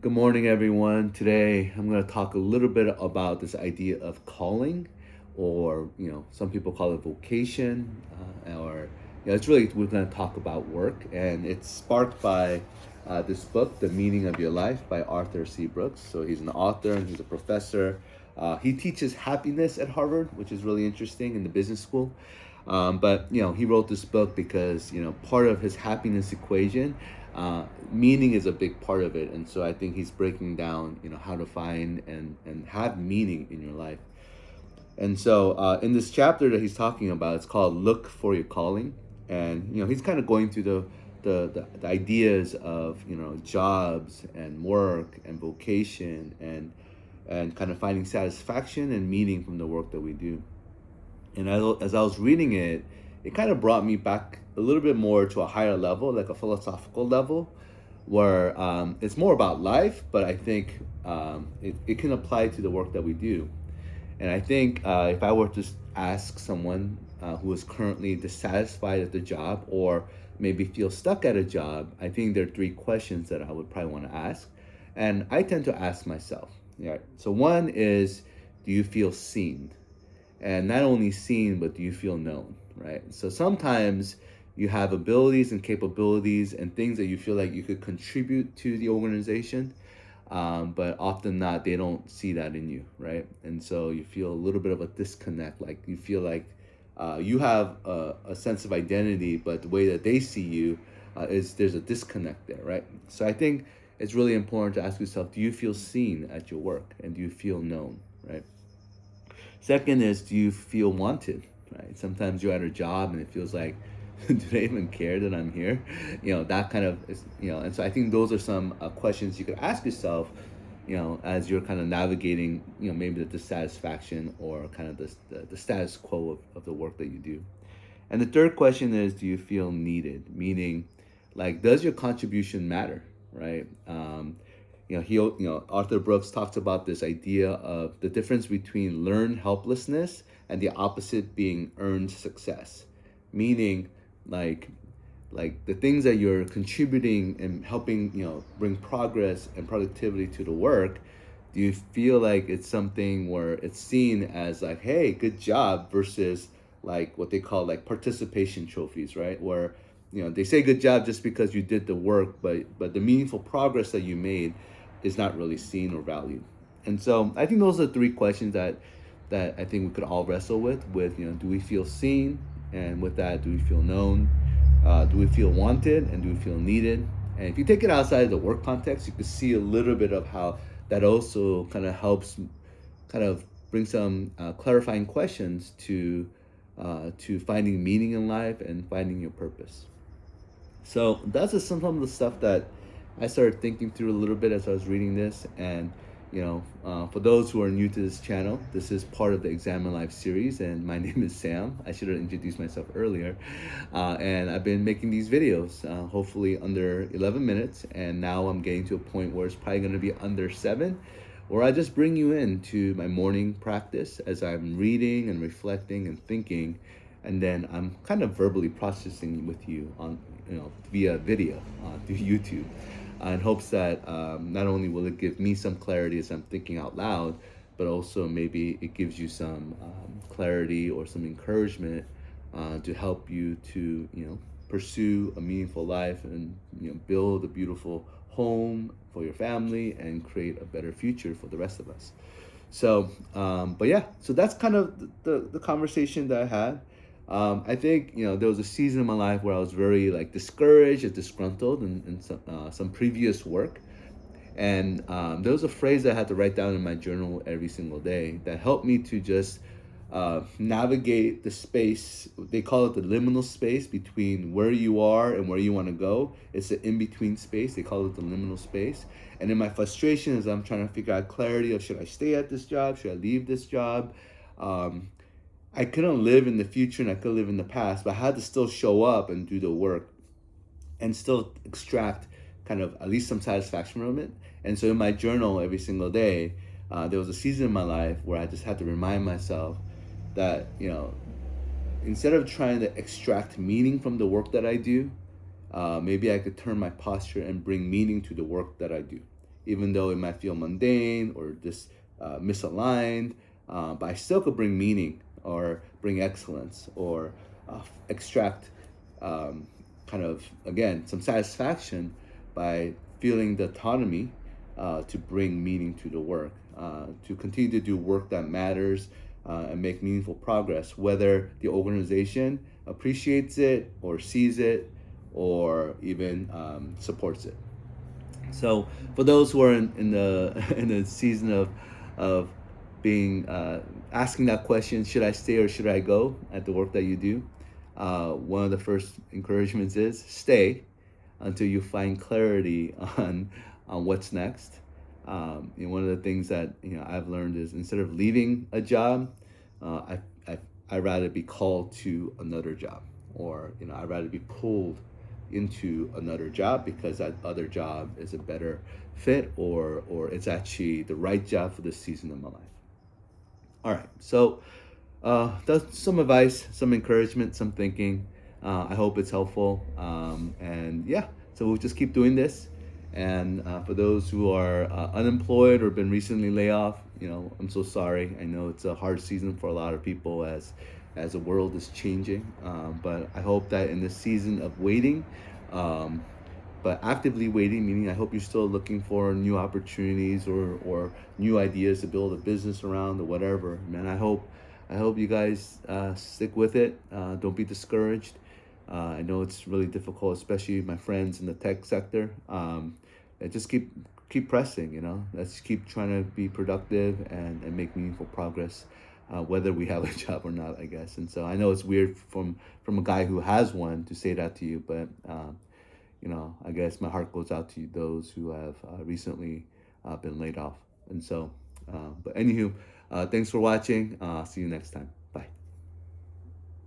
Good morning, everyone. Today, I'm going to talk a little bit about this idea of calling, or some people call it vocation, or it's really we're going to talk about work, and it's sparked by this book, The Meaning of Your Life, by Arthur C. Brooks. So he's an author and he's a professor. He teaches happiness at Harvard, which is really interesting in the business school. But he wrote this book because part of his happiness equation, meaning is a big part of it, and so I think he's breaking down how to find and have meaning in your life. And so in this chapter that he's talking about, it's called "Look for Your Calling," and he's kind of going through the ideas of jobs and work and vocation and kind of finding satisfaction and meaning from the work that we do. And as I was reading it, it kind of brought me back a little bit more to a higher level, like a philosophical level, where it's more about life, but I think it can apply to the work that we do. And I think if I were to ask someone who is currently dissatisfied at the job or maybe feel stuck at a job, I think there are three questions that I would probably want to ask. And I tend to ask myself. Yeah. So one is, do you feel seen? And not only seen, but do you feel known, right? So sometimes you have abilities and capabilities and things that you feel like you could contribute to the organization, but often not, they don't see that in you, right? And so you feel a little bit of a disconnect, like you feel like you have a sense of identity, but the way that they see you is there's a disconnect there, right? So I think it's really important to ask yourself, do you feel seen at your work and do you feel known, right? Second is, do you feel wanted? Right. Sometimes you're at a job and it feels like, do they even care that I'm here? That kind of is, and so I think those are some questions you could ask yourself, as you're kind of navigating, maybe the dissatisfaction or kind of the status quo of the work that you do. And the third question is, do you feel needed? Meaning, like, does your contribution matter, right? Arthur Brooks talks about this idea of the difference between learned helplessness and the opposite being earned success. Meaning, like the things that you're contributing and helping, bring progress and productivity to the work, do you feel like it's something where it's seen as like, hey, good job, versus like what they call like participation trophies, right? Where they say good job just because you did the work, but the meaningful progress that you made is not really seen or valued. And so I think those are three questions that I think we could all wrestle with, do we feel seen? And with that, do we feel known? Do we feel wanted? And do we feel needed? And if you take it outside of the work context, you can see a little bit of how that also kind of helps kind of bring some clarifying questions to finding meaning in life and finding your purpose. So that's just some of the stuff that I started thinking through a little bit as I was reading this. And for those who are new to this channel, this is part of the Examine Life series, and my name is Sam. I should have introduced myself earlier. And I've been making these videos, hopefully under 11 minutes, and now I'm getting to a point where it's probably going to be under 7, where I just bring you into my morning practice as I'm reading and reflecting and thinking, and then I'm kind of verbally processing with you on, via video through YouTube, in hopes that not only will it give me some clarity as I'm thinking out loud, but also maybe it gives you some clarity or some encouragement to help you to pursue a meaningful life and build a beautiful home for your family and create a better future for the rest of us. So, but yeah, so that's kind of the conversation that I had. I think there was a season in my life where I was very like discouraged and disgruntled in some previous work, and there was a phrase I had to write down in my journal every single day that helped me to just navigate the space. They call it the liminal space between where you are and where you want to go. It's the in-between space. They call it the liminal space. And in my frustration, as I'm trying to figure out clarity of, should I stay at this job? Should I leave this job? I couldn't live in the future and I could live in the past, but I had to still show up and do the work and still extract kind of at least some satisfaction from it. And so in my journal every single day, there was a season in my life where I just had to remind myself that, instead of trying to extract meaning from the work that I do, maybe I could turn my posture and bring meaning to the work that I do. even though it might feel mundane or misaligned, but I still could bring meaning or bring excellence or extract kind of, again, some satisfaction by feeling the autonomy to bring meaning to the work, to continue to do work that matters and make meaningful progress, whether the organization appreciates it or sees it or even supports it. So for those who are in the in the season of being asking that question, should I stay or should I go at the work that you do? One of the first encouragements is stay until you find clarity on what's next. One of the things that I've learned is instead of leaving a job, I'd rather be called to another job, or I'd rather be pulled into another job because that other job is a better fit, or it's actually the right job for this season of my life. All right, so that's some advice, some encouragement, some thinking. I hope it's helpful. And yeah, so we'll just keep doing this. And for those who are unemployed or been recently laid off, I'm so sorry. I know it's a hard season for a lot of people as the world is changing. But I hope that in this season of waiting, um, but actively waiting, meaning I hope you're still looking for new opportunities or new ideas to build a business around or whatever. Man, I hope you guys stick with it. Don't be discouraged. I know it's really difficult, especially my friends in the tech sector. And just keep pressing. Let's keep trying to be productive and make meaningful progress, whether we have a job or not, I guess. And so I know it's weird from a guy who has one to say that to you, but I guess my heart goes out to those who have recently been laid off. And so, but anywho, thanks for watching. See you next time.